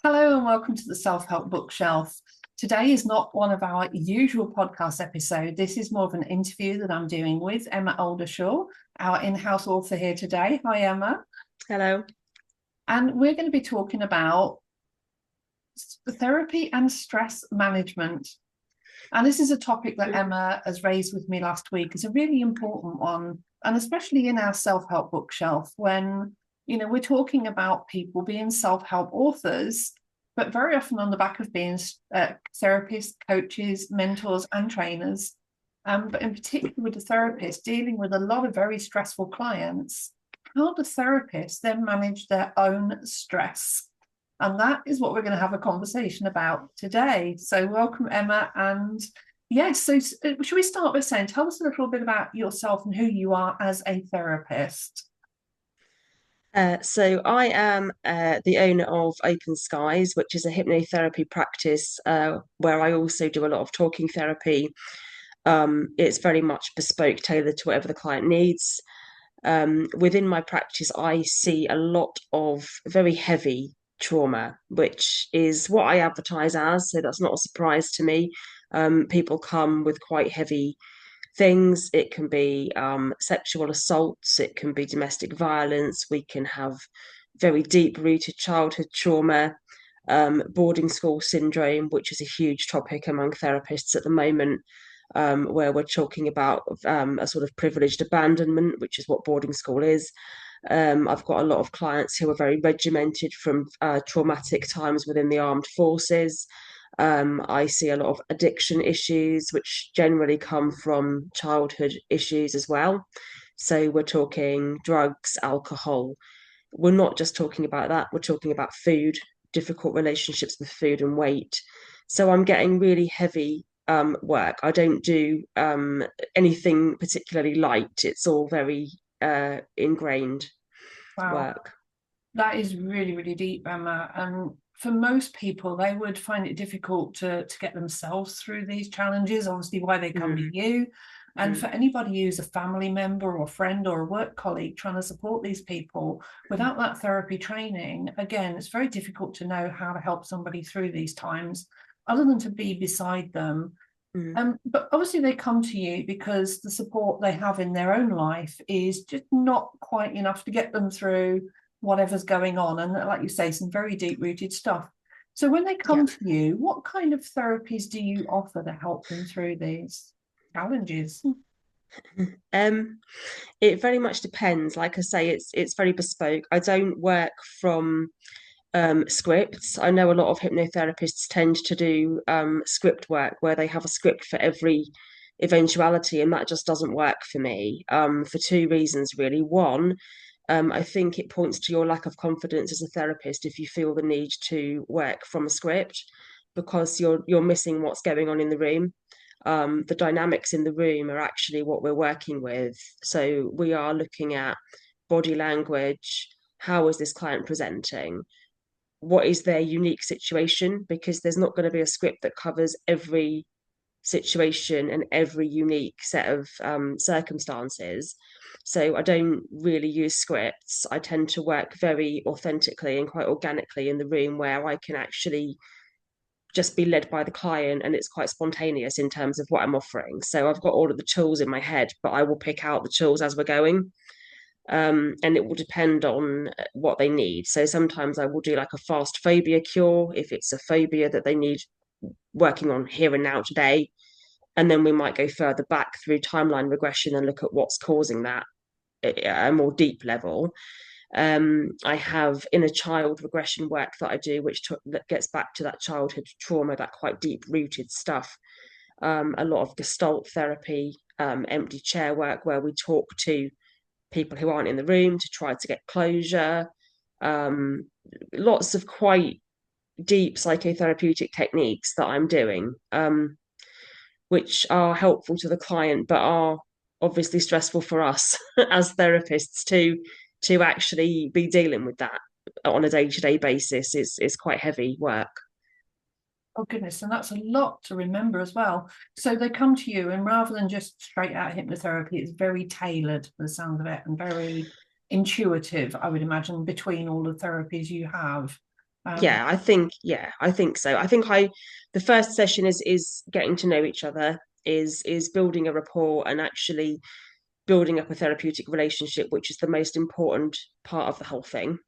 Hello and welcome to the Self-Help Bookshelf. Today is not one of our usual podcast episodes. This is more of an interview that I'm doing with Emma Oldershaw, our in-house author here today. Hi, Emma. Hello. And we're going to be talking about therapy and stress management. And this is a topic that Emma has raised with me last week. It's a really important one, and especially in our self-help bookshelf when, we're talking about people being self-help authors, but very often on the back of being therapists, coaches, mentors, and trainers. But in particular with the therapist dealing with a lot of very stressful clients, how do therapists then manage their own stress? And that is what we're going to have a conversation about today. So welcome, Emma. And yes, so should we start by saying, tell us a little bit about yourself and who you are as a therapist? So I am the owner of Open Skies, which is a hypnotherapy practice where I also do a lot of talking therapy. It's very much bespoke, tailored to whatever the client needs. Within my practice, I see a lot of very heavy trauma, which is what I advertise as. So that's not a surprise to me. People come with quite heavy things. It can be sexual assaults, it can be domestic violence, we can have very deep rooted childhood trauma, boarding school syndrome, which is a huge topic among therapists at the moment. Where we're talking about a sort of privileged abandonment, which is what boarding school is. I've got a lot of clients who are very regimented from traumatic times within the armed forces. I see a lot of addiction issues, which generally come from childhood issues as well. So we're talking drugs, alcohol. We're not just talking about that, we're talking about food, difficult relationships with food and weight. So I'm getting really heavy work. I don't do anything particularly light. It's all very ingrained Wow, work. that is really, really deep, Emma. And for most people, they would find it difficult to get themselves through these challenges, obviously why they come to Mm, you. And mm, for anybody who's a family member or friend or a work colleague trying to support these people without that therapy training, again, it's very difficult to know how to help somebody through these times other than to be beside them. mm. But obviously they come to you because the support they have in their own life is just not quite enough to get them through whatever's going on. And like you say, some very deep-rooted stuff. So when they Yeah. come to you, what kind of therapies do you offer to help them through these challenges? Um, it very much depends. Like I say, it's very bespoke. I don't work from scripts. I know a lot of hypnotherapists tend to do script work where they have a script for every eventuality, and that just doesn't work for me for two reasons, really. One, I think it points to your lack of confidence as a therapist if you feel the need to work from a script because you're missing what's going on in the room. The dynamics in the room are actually what we're working with. So we are looking at body language. How is this client presenting? What is their unique situation? Because there's not going to be a script that covers every situation and every unique set of circumstances. So I don't really use scripts. I tend to work very authentically and quite organically in the room where I can actually just be led by the client and it's quite spontaneous in terms of what I'm offering. So I've got all of the tools in my head, but I will pick out the tools as we're going. And it will depend on what they need. So sometimes I will do like a fast phobia cure if it's a phobia that they need working on here and now today. And then we might go further back through timeline regression and look at what's causing that at a more deep level. I have inner child regression work that I do, that gets back to that childhood trauma, that quite deep rooted stuff. A lot of gestalt therapy, empty chair work, where we talk to people who aren't in the room to try to get closure. Um, Lots of quite deep psychotherapeutic techniques that I'm doing, which are helpful to the client, but are obviously stressful for us as therapists to actually be dealing with that on a day-to-day basis is quite heavy work. Oh, goodness. And that's a lot to remember as well. So they come to you, and rather than just straight out hypnotherapy, it's very tailored for the sound of it and very intuitive, I would imagine, between all the therapies you have. I think so. The first session is getting to know each other, is building a rapport and actually building up a therapeutic relationship, which is the most important part of the whole thing.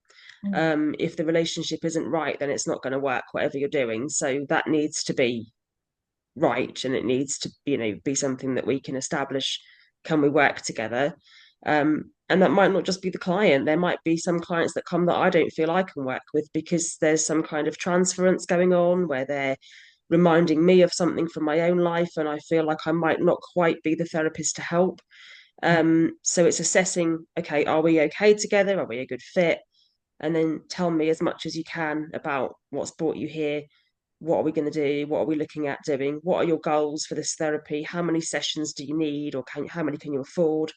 Mm. If the relationship isn't right, then it's not going to work, whatever you're doing. So that needs to be right, and it needs to, be something that we can establish. Can we work together? And that might not just be the client. There might be some clients that come that I don't feel I can work with because there's some kind of transference going on where they're reminding me of something from my own life, and I feel like I might not quite be the therapist to help. So it's assessing, okay, are we okay together? Are we a good fit? And then tell me as much as you can about what's brought you here. What are we going to do? What are we looking at doing? What are your goals for this therapy? How many sessions do you need, or how many can you afford?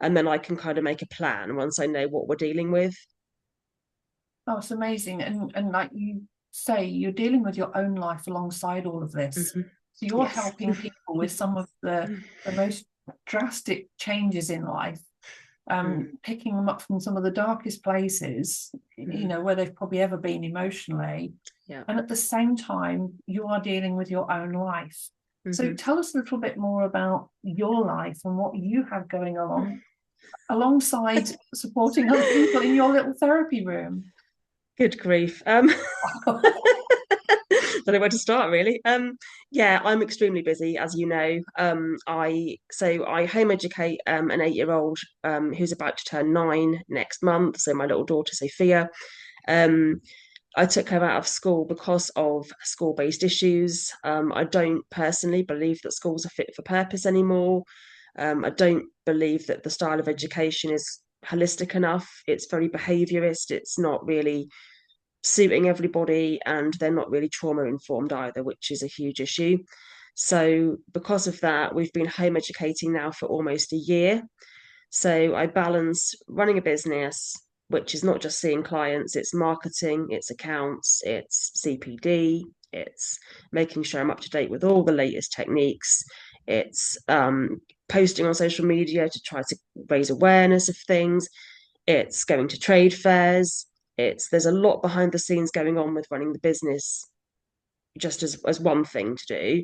And then I can kind of make a plan once I know what we're dealing with. Oh, it's amazing. And like you say, you're dealing with your own life alongside all of this. Mm-hmm. So you're Yes. helping people with some of the most drastic changes in life, picking them up from some of the darkest places, where they've probably ever been emotionally. Yeah. And at the same time, you are dealing with your own life. So tell us a little bit more about your life and what you have going along alongside supporting other people in your little therapy room. Good grief. Don't know where to start, really. Yeah, I'm extremely busy, as you know. I home educate an 8-year-old who's about to turn 9 next month. So my little daughter Sophia. I took her out of school because of school-based issues. I don't personally believe that schools are fit for purpose anymore. I don't believe that the style of education is holistic enough. It's very behaviourist. It's not really suiting everybody, and they're not really trauma informed either, which is a huge issue. So because of that, we've been home educating now for almost a year. So I balance running a business, which is not just seeing clients, it's marketing, it's accounts, it's CPD, it's making sure I'm up to date with all the latest techniques, it's posting on social media to try to raise awareness of things, it's going to trade fairs, there's a lot behind the scenes going on with running the business, just as one thing to do.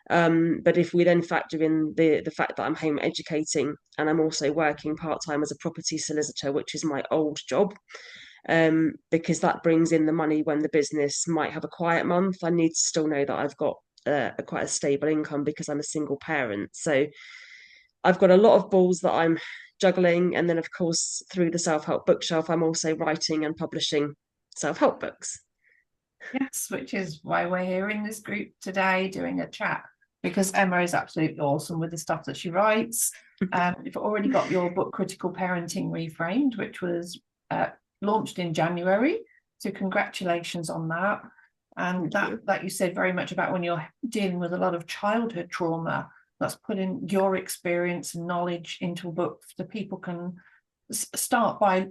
But if we then factor in the fact that I'm home educating and I'm also working part-time as a property solicitor, which is my old job, because that brings in the money when the business might have a quiet month, I need to still know that I've got quite a stable income because I'm a single parent. So I've got a lot of balls that I'm juggling. And then, of course, through the self-help bookshelf, I'm also writing and publishing self-help books. Yes, which is why we're here in this group today doing a chat, because Emma is absolutely awesome with the stuff that she writes. You've already got your book, Critical Parenting Reframed, which was launched in January. So congratulations on that. And that you said very much about when you're dealing with a lot of childhood trauma, that's putting your experience and knowledge into a book so people can start by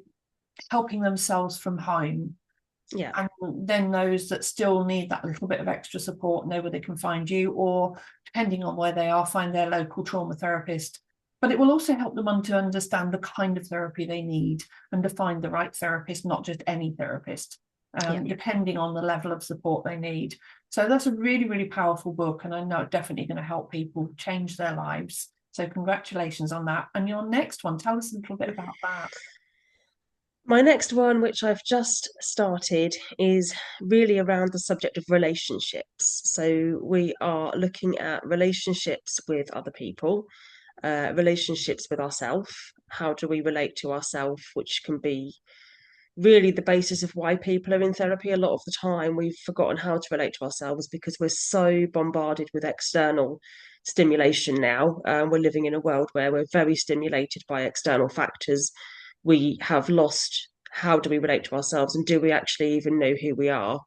helping themselves from home. Yeah. And then those that still need that little bit of extra support know where they can find you, or depending on where they are, find their local trauma therapist. But it will also help them to understand the kind of therapy they need and to find the right therapist, not just any therapist, depending on the level of support they need. So that's a really, really powerful book, and I know it's definitely going to help people change their lives. So congratulations on that. And your next one, tell us a little bit about that. My next one, which I've just started, is really around the subject of relationships. So we are looking at relationships with other people, relationships with ourselves. How do we relate to ourselves, which can be really the basis of why people are in therapy. A lot of the time, we've forgotten how to relate to ourselves because we're so bombarded with external stimulation now. We're living in a world where we're very stimulated by external factors. We have lost how do we relate to ourselves, and do we actually even know who we are,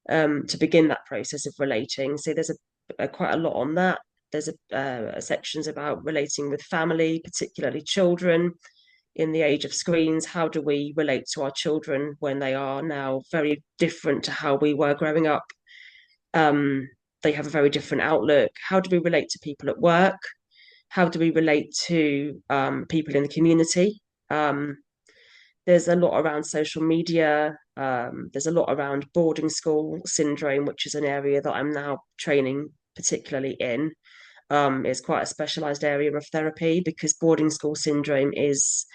to begin that process of relating. So there's quite a lot on that. There's a sections about relating with family, particularly children in the age of screens. How do we relate to our children when they are now very different to how we were growing up? They have a very different outlook. How do we relate to people at work? How do we relate to people in the community? there's a lot around social media. There's a lot around boarding school syndrome, which is an area that I'm now training particularly in. It's quite a specialized area of therapy because boarding school syndrome is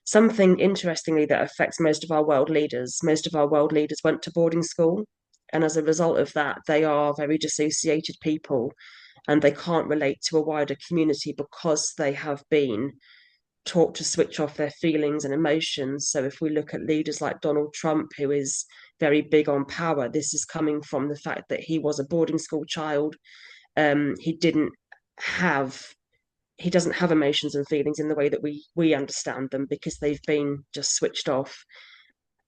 something interestingly that affects most of our world leaders. Most of our world leaders went to boarding school, and as a result of that, they are very dissociated people and they can't relate to a wider community because they have been taught to switch off their feelings and emotions. So if we look at leaders like Donald Trump, who is very big on power, this is coming from the fact that he was a boarding school child. He didn't have he doesn't have emotions and feelings in the way that we understand them because they've been just switched off.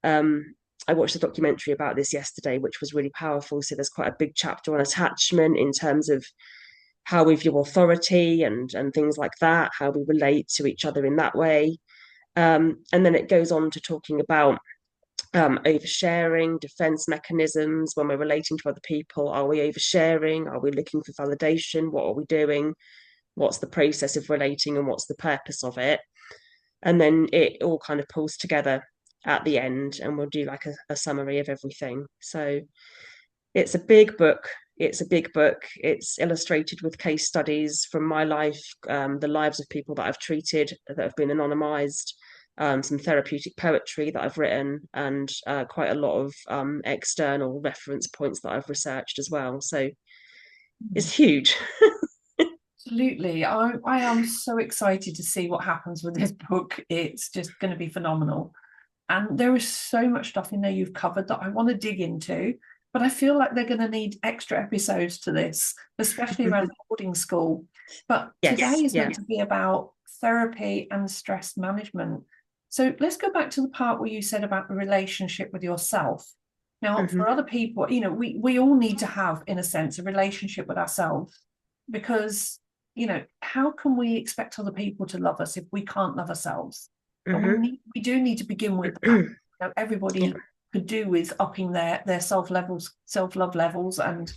I watched a documentary about this yesterday, which was really powerful. So there's quite a big chapter on attachment in terms of how we view authority and things like that, how we relate to each other in that way. And then it goes on to talking about oversharing, defense mechanisms when we're relating to other people. Are we oversharing? Are we looking for validation? What are we doing? What's the process of relating and what's the purpose of it? And then it all kind of pulls together at the end, and we'll do like a summary of everything. So it's a big book. It's a big book. It's illustrated with case studies from my life, the lives of people that I've treated that have been anonymized, some therapeutic poetry that I've written, and quite a lot of external reference points that I've researched as well. So it's huge. Absolutely. I am so excited to see what happens with this book. It's just going to be phenomenal. And there is so much stuff in there you've covered that I want to dig into, but I feel like they're going to need extra episodes to this, especially around boarding school. But Yes, today is yeah. meant to be about therapy and stress management. So let's go back to the part where you said about the relationship with yourself. Now, for other people, we all need to have, in a sense, a relationship with ourselves because, how can we expect other people to love us if we can't love ourselves? And we do need to begin with that. Everybody could do with upping their self-love levels and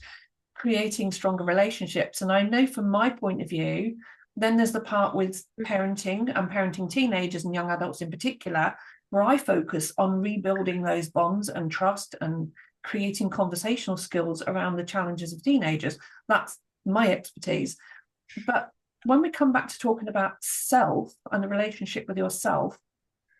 creating stronger relationships. And I know from my point of view, then there's the part with parenting and parenting teenagers and young adults in particular, where I focus on rebuilding those bonds and trust and creating conversational skills around the challenges of teenagers. That's my expertise. But when we come back to talking about self and the relationship with yourself,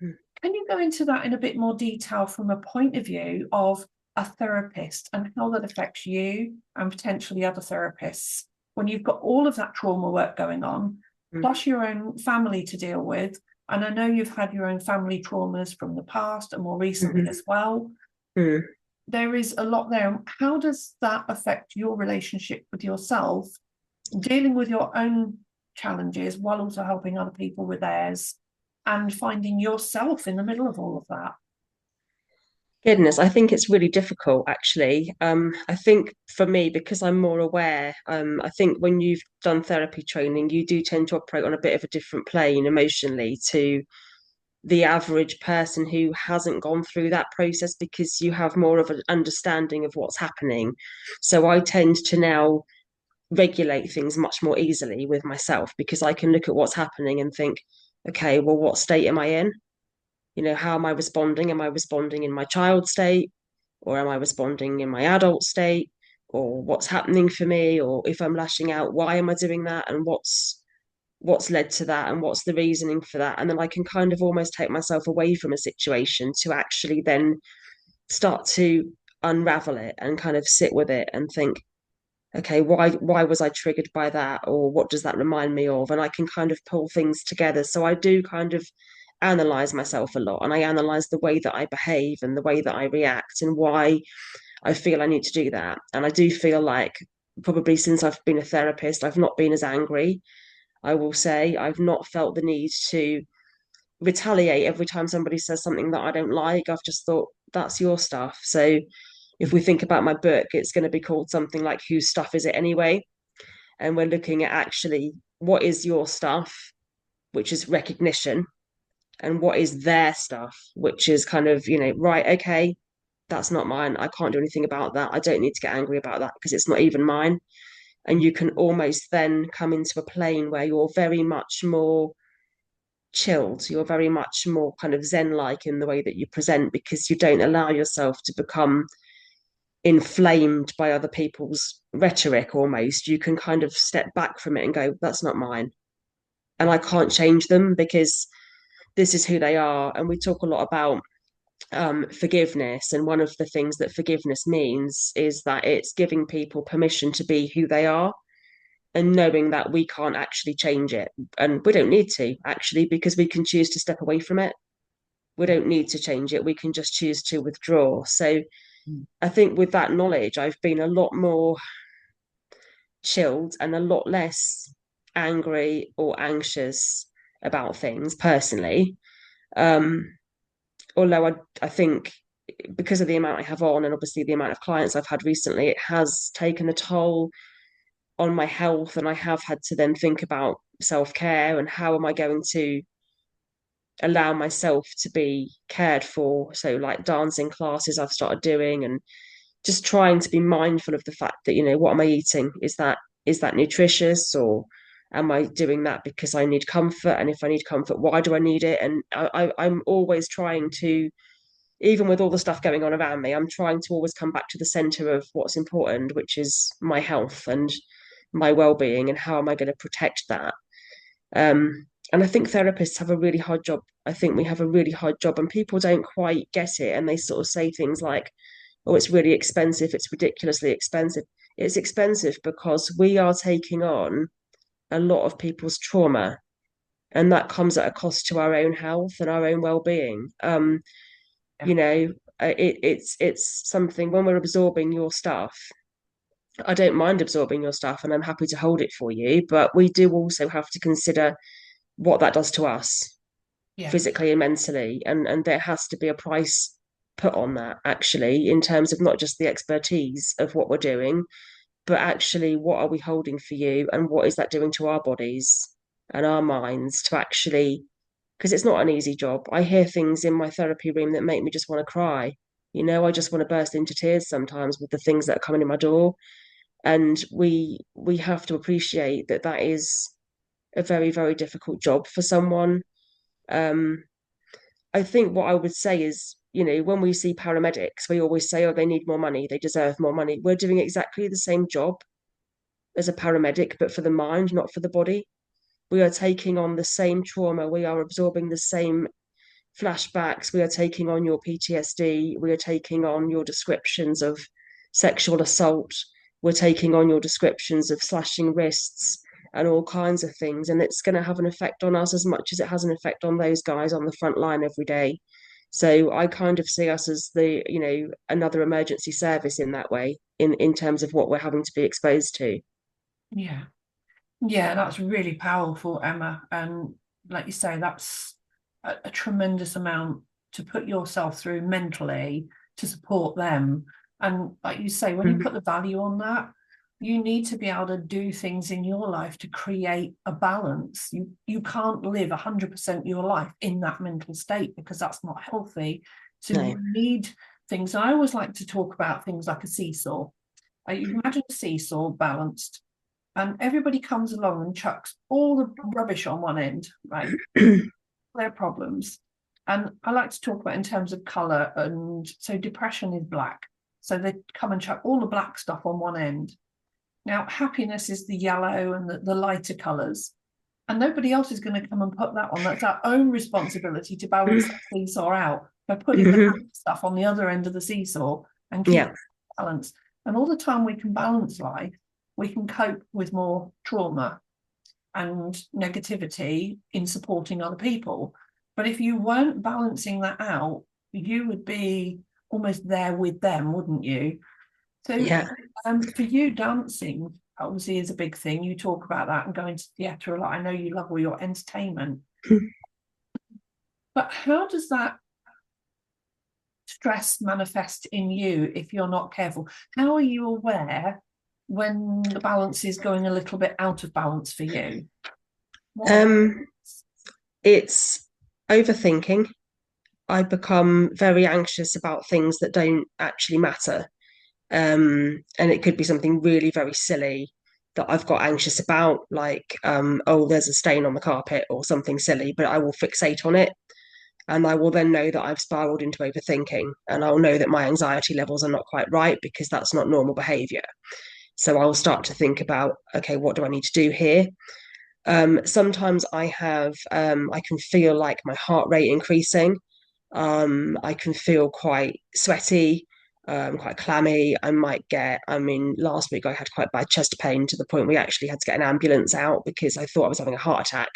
can you go into that in a bit more detail from a point of view of a therapist and how that affects you and potentially other therapists when you've got all of that trauma work going on, plus your own family to deal with? And I know you've had your own family traumas from the past and more recently as well. There is a lot there. How does that affect your relationship with yourself, dealing with your own challenges while also helping other people with theirs and finding yourself in the middle of all of that? Goodness, I think it's really difficult actually. I think for me, because I'm more aware, I think when you've done therapy training, you do tend to operate on a bit of a different plane emotionally to the average person who hasn't gone through that process because you have more of an understanding of what's happening. So I tend to now regulate things much more easily with myself because I can look at what's happening and think, okay, well, what state am I in? How am I responding? Am I responding in my child state, or am I responding in my adult state, or what's happening for me? Or if I'm lashing out, why am I doing that? And what's led to that? And what's the reasoning for that? And then I can kind of almost take myself away from a situation to actually then start to unravel it and kind of sit with it and think, okay, why was I triggered by that? Or what does that remind me of? And I can kind of pull things together. So I do kind of analyze myself a lot, and I analyze the way that I behave and the way that I react and why I feel I need to do that. And I do feel like probably since I've been a therapist, I've not been as angry. I will say I've not felt the need to retaliate every time somebody says something that I don't like. I've just thought that's your stuff. So if we think about my book, it's going to be called something like Whose Stuff Is It Anyway? And we're looking at actually what is your stuff, which is recognition, and what is their stuff, which is kind of, right, okay, that's not mine. I can't do anything about that. I don't need to get angry about that because it's not even mine. And you can almost then come into a plane where you're very much more chilled. You're very much more kind of zen-like in the way that you present, because you don't allow yourself to become inflamed by other people's rhetoric almost. You can kind of step back from it and go, that's not mine. And I can't change them because this is who they are. And we talk a lot about forgiveness. And one of the things that forgiveness means is that it's giving people permission to be who they are, and knowing that we can't actually change it. And we don't need to, actually, because we can choose to step away from it. We don't need to change it. We can just choose to withdraw. So I think with that knowledge, I've been a lot more chilled and a lot less angry or anxious about things personally. Um, Although I think because of the amount I have on, and obviously the amount of clients I've had recently, it has taken a toll on my health. And I have had to then think about self-care and how am I going to allow myself to be cared for. So like dancing classes I've started doing, and just trying to be mindful of the fact that, what am I eating? Is that nutritious, or am I doing that because I need comfort? And if I need comfort, why do I need it? And I'm always trying to, even with all the stuff going on around me, I'm trying to always come back to the center of what's important, which is my health and my well-being, and how am I going to protect that. And I think therapists have a really hard job. I think we have a really hard job, and people don't quite get it. And they sort of say things like, oh, it's really expensive, it's ridiculously expensive. It's expensive because we are taking on a lot of people's trauma, and that comes at a cost to our own health and our own well-being. You know, it's something, when we're absorbing your stuff, I don't mind absorbing your stuff and I'm happy to hold it for you, but we do also have to consider what that does to us Yeah. physically and mentally, and there has to be a price put on that, actually, in terms of not just the expertise of what we're doing, but actually what are we holding for you, and what is that doing to our bodies and our minds, to actually, because it's not an easy job. I hear things in my therapy room that make me just want to cry. I just want to burst into tears sometimes with the things that are coming in my door. And we have to appreciate that that is a very, very difficult job for someone. um I think what I would say is, when we see paramedics, we always say, oh, they need more money, they deserve more money. We're doing exactly the same job as a paramedic, but for the mind, not for the body. We are taking on the same trauma, we are absorbing the same flashbacks, we are taking on your PTSD, we are taking on your descriptions of sexual assault, we're taking on your descriptions of slashing wrists and all kinds of things. And it's going to have an effect on us as much as it has an effect on those guys on the front line every day. So I kind of see us as another emergency service in that way, in terms of what we're having to be exposed to. Yeah. Yeah, that's really powerful, Emma. And like you say, that's a tremendous amount to put yourself through mentally to support them. And like you say, when you put the value on that, you need to be able to do things in your life to create a balance. You can't live 100% your life in that mental state, because that's not healthy. So No. you need things. And I always like to talk about things like a seesaw. You can imagine a seesaw balanced, and everybody comes along and chucks all the rubbish on one end, right? Their problems. And I like to talk about in terms of color. And so depression is black. So they come and chuck all the black stuff on one end. Now, happiness is the yellow and the lighter colors. And nobody else is going to come and put that on. That's our own responsibility to balance that seesaw out by putting the happy stuff on the other end of the seesaw and keep balance. And all the time we can balance life, we can cope with more trauma and negativity in supporting other people. But if you weren't balancing that out, you would be almost there with them, wouldn't you? So for you, dancing obviously is a big thing. You talk about that and going to theatre a lot. I know you love all your entertainment. But how does that stress manifest in you if you're not careful? How are you aware when the balance is going a little bit out of balance for you? It's overthinking. I become very anxious about things that don't actually matter. And it could be something really very silly that I've got anxious about, like, oh, there's a stain on the carpet or something silly, but I will fixate on it. And I will then know that I've spiraled into overthinking, and I'll know that my anxiety levels are not quite right because that's not normal behavior. So I'll start to think about, okay, what do I need to do here? Sometimes I can feel like my heart rate increasing. I can feel quite sweaty, quite clammy. Last week I had quite bad chest pain to the point we actually had to get an ambulance out because I thought I was having a heart attack.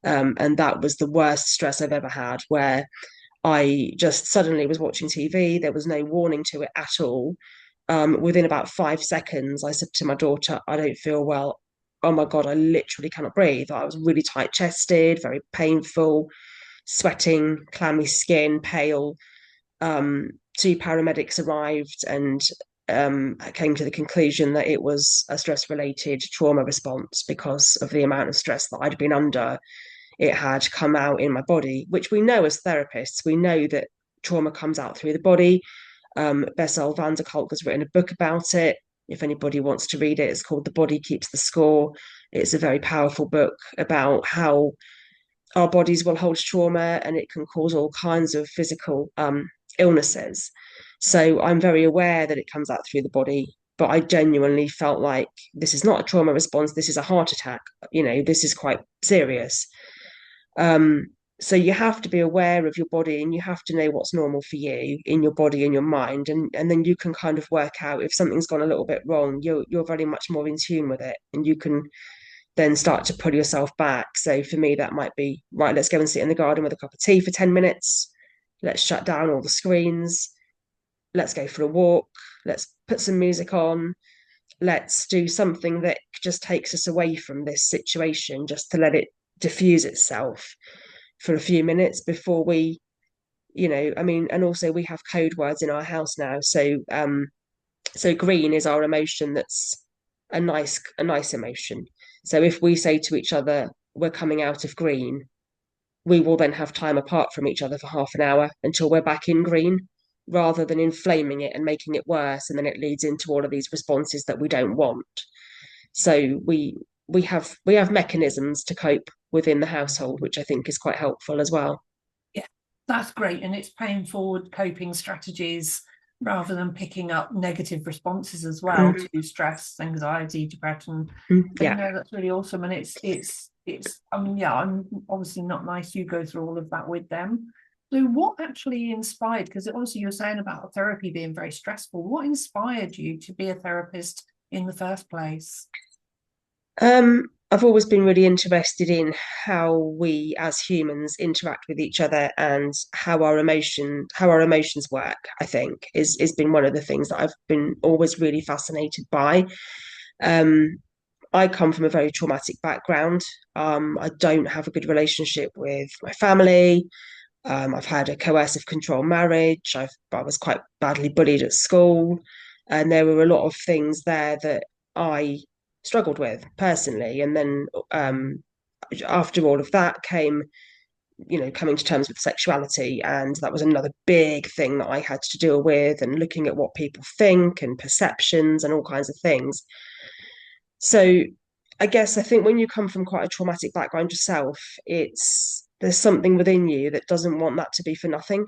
And that was the worst stress I've ever had, where I just suddenly was watching TV. There was no warning to it at all. Within about 5 seconds, I said to my daughter, I don't feel well. Oh my God, I literally cannot breathe. I was really tight chested, very painful, sweating, clammy skin, pale. Two paramedics arrived, and I came to the conclusion that it was a stress related trauma response because of the amount of stress that I'd been under. It had come out in my body, which we know as therapists, we know that trauma comes out through the body. Bessel van der Kolk has written a book about it. If anybody wants to read it, it's called The Body Keeps the Score. It's a very powerful book about how our bodies will hold trauma and it can cause all kinds of physical illnesses. So I'm very aware that it comes out through the body, but I genuinely felt like this is not a trauma response. This is a heart attack. This is quite serious. Um, so you have to be aware of your body, and you have to know what's normal for you in your body and your mind, and then you can kind of work out if something's gone a little bit wrong. You're very much more in tune with it, and you can then start to pull yourself back. So for me, that might be, right, let's go and sit in the garden with a cup of tea for 10 minutes. Let's shut down all the screens. Let's go for a walk. Let's put some music on. Let's do something that just takes us away from this situation, just to let it diffuse itself for a few minutes before we, and also we have code words in our house now. So green is our emotion. That's a nice emotion. So if we say to each other, we're coming out of green, we will then have time apart from each other for half an hour until we're back in green, rather than inflaming it and making it worse. And then it leads into all of these responses that we don't want. So we have mechanisms to cope within the household, which I think is quite helpful as well. Yeah, that's great. And it's paying forward coping strategies rather than picking up negative responses as well to stress, anxiety, depression. Yeah. That's really awesome. And it's I'm obviously not nice you go through all of that with them. So what actually inspired, because obviously you're saying about therapy being very stressful, what inspired you to be a therapist in the first place? I've always been really interested in how we as humans interact with each other, and how our emotions work. I think is been one of the things that I've been always really fascinated by. Um, I come from a very traumatic background. I don't have a good relationship with my family. I've had a coercive control marriage. I was quite badly bullied at school, and there were a lot of things there that I struggled with personally. And then after all of that came, coming to terms with sexuality, and that was another big thing that I had to deal with, and looking at what people think and perceptions and all kinds of things. So I think when you come from quite a traumatic background yourself, there's something within you that doesn't want that to be for nothing.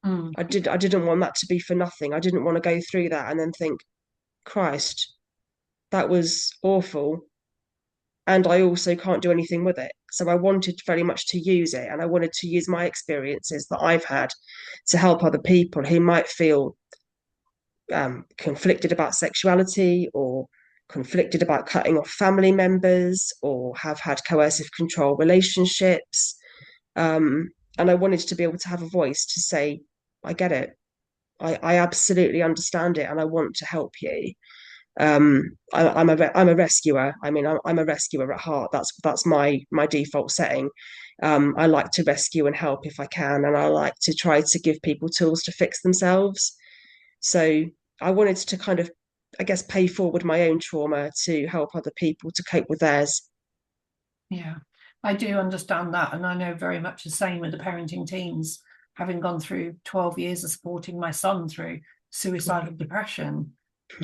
I didn't want that to be for nothing. I didn't want to go through that and then think, Christ, that was awful. And I also can't do anything with it. So I wanted very much to use it, and I wanted to use my experiences that I've had to help other people who might feel conflicted about sexuality, or conflicted about cutting off family members, or have had coercive control relationships. And I wanted to be able to have a voice to say, I get it. I absolutely understand it, and I want to help you. I'm a rescuer. I'm a rescuer at heart. That's my default setting. I like to rescue and help if I can, and I like to try to give people tools to fix themselves. So I wanted to kind of, I guess, pay forward my own trauma to help other people to cope with theirs. Yeah, I do understand that. And I know very much the same with the parenting teams, having gone through 12 years of supporting my son through suicidal depression.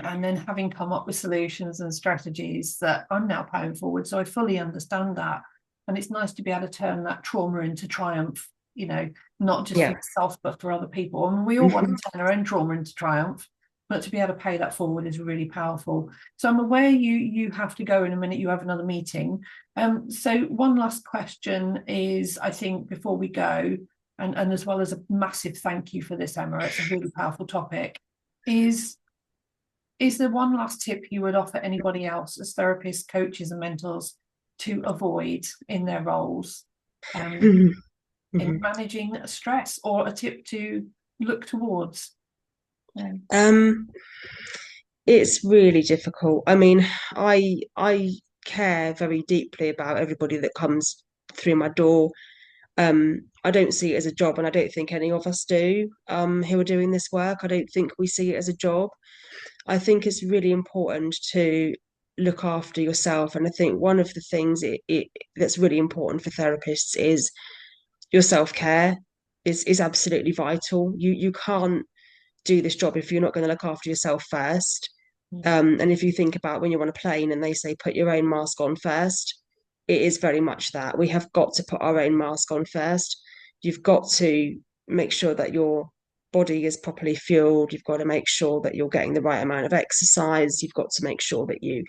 and then having come up with solutions and strategies that I'm now paying forward. So I fully understand that. And it's nice to be able to turn that trauma into triumph, not just for yourself, but for other people. And we all want to turn our own trauma into triumph, but to be able to pay that forward is really powerful. So I'm aware you have to go in a minute, you have another meeting. So one last question is, I think, before we go, and as well as a massive thank you for this, Emma, it's a really powerful topic, is there one last tip you would offer anybody else as therapists, coaches and mentors to avoid in their roles in managing stress, or a tip to look towards? It's really difficult. I mean, I care very deeply about everybody that comes through my door. I don't see it as a job, and I don't think any of us do, who are doing this work. I don't think we see it as a job. I think it's really important to look after yourself. And I think one of the things that's really important for therapists is your self-care is absolutely vital. You can't do this job if you're not going to look after yourself first. And if you think about when you're on a plane and they say put your own mask on first, it is very much that. We have got to put our own mask on first. You've got to make sure that your body is properly fueled. You've got to make sure that you're getting the right amount of exercise. You've got to make sure that you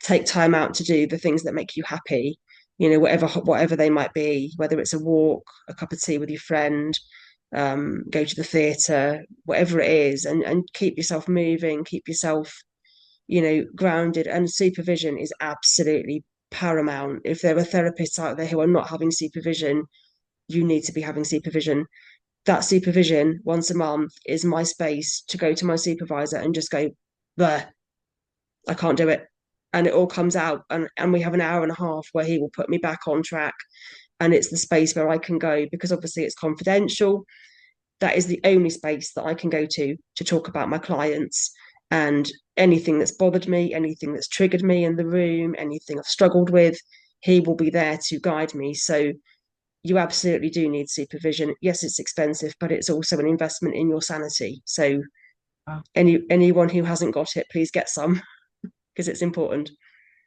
take time out to do the things that make you happy, whatever they might be, whether it's a walk, a cup of tea with your friend, go to the theatre, whatever it is, and keep yourself moving, keep yourself, grounded. And supervision is absolutely paramount. If there are therapists out there who are not having supervision, you need to be having supervision. That supervision once a month is my space to go to my supervisor and just go, there, I can't do it. And it all comes out, and we have an hour and a half where he will put me back on track. And it's the space where I can go, because obviously it's confidential. That is the only space that I can go to talk about my clients, and anything that's bothered me, anything that's triggered me in the room, anything I've struggled with, he will be there to guide me. So you absolutely do need supervision. Yes, it's expensive, but it's also an investment in your sanity. So anyone who hasn't got it, please get some, because it's important.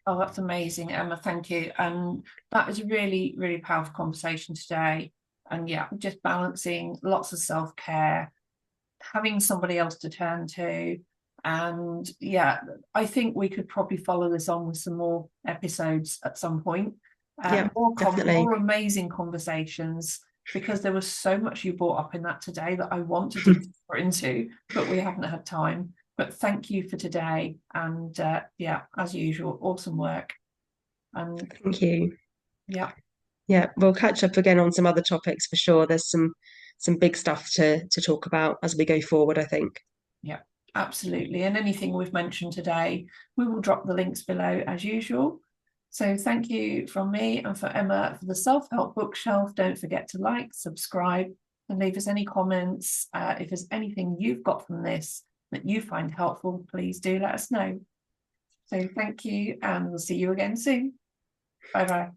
Oh, that's amazing, Emma. Thank you. And that is a really, really powerful conversation today. And yeah, just balancing lots of self-care, having somebody else to turn to. And yeah, I think we could probably follow this on with some more episodes at some point. More amazing conversations, because there was so much you brought up in that today that I want to dig deeper into, but we haven't had time. But thank you for today. And yeah, as usual, awesome work. And thank you. Yeah. Yeah, we'll catch up again on some other topics for sure. There's some big stuff to talk about as we go forward, I think. Yeah, absolutely. And anything we've mentioned today, we will drop the links below as usual. So thank you from me and for Emma for the Self-Help Bookshelf. Don't forget to like, subscribe, and leave us any comments. If there's anything you've got from this that you find helpful, please do let us know. So thank you, and we'll see you again soon. Bye-bye.